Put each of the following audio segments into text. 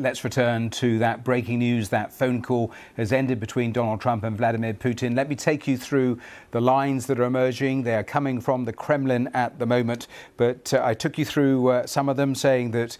Let's return to that breaking news. That phone call has ended between Donald Trump and Vladimir Putin. Let me take you through the lines that are emerging. They are coming from the Kremlin at the moment, but I took you through some of them, saying that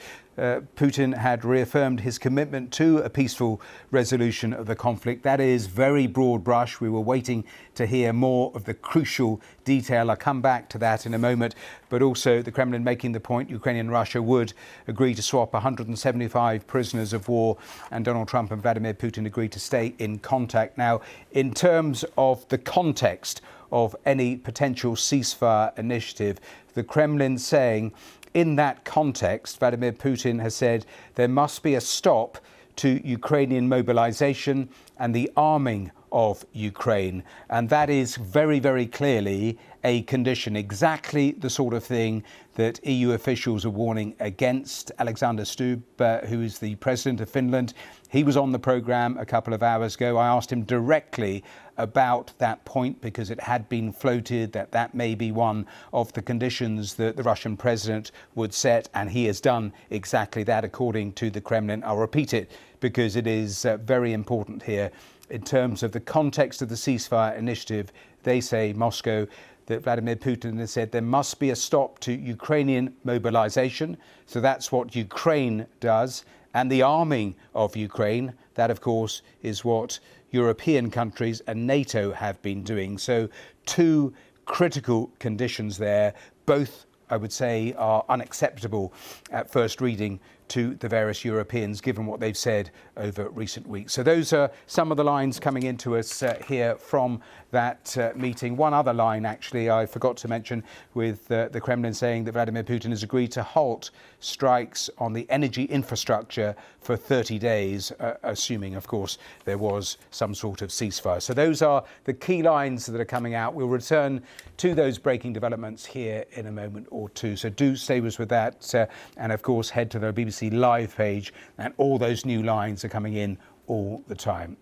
Putin had reaffirmed his commitment to a peaceful resolution of the conflict. That is very broad brush. We were waiting to hear more of the crucial detail. I'll come back to that in a moment. But also the Kremlin making the point Ukraine and Russia would agree to swap 175 prisoners of war, and Donald Trump and Vladimir Putin agreed to stay in contact. Now, in terms of the context of any potential ceasefire initiative, the Kremlin saying, in that context, Vladimir Putin has said there must be a stop to Ukrainian mobilization and the arming of Ukraine. And that is very, very clearly a condition, exactly the sort of thing that EU officials are warning against. Alexander Stubb, who is the president of Finland, he was on the programme a couple of hours ago. I asked him directly about that point because it had been floated that that may be one of the conditions that the Russian president would set, and he has done exactly that according to the Kremlin. I'll repeat it because it is very important here. In terms of the context of the ceasefire initiative, they say, Moscow, that Vladimir Putin has said there must be a stop to Ukrainian mobilization. So that's what Ukraine does. And the arming of Ukraine, that of course is what European countries and NATO have been doing. So two critical conditions there, both I would say are unacceptable at first reading to the various Europeans, given what they've said over recent weeks. So those are some of the lines coming into us here from that meeting. One other line, actually, I forgot to mention, with the Kremlin saying that Vladimir Putin has agreed to halt strikes on the energy infrastructure for 30 days, assuming, of course, there was some sort of ceasefire. So those are the key lines that are coming out. We'll return to those breaking developments here in a moment or two. So do stay with us with that. And of course, head to the BBC Live page, and all those new lines are coming in all the time.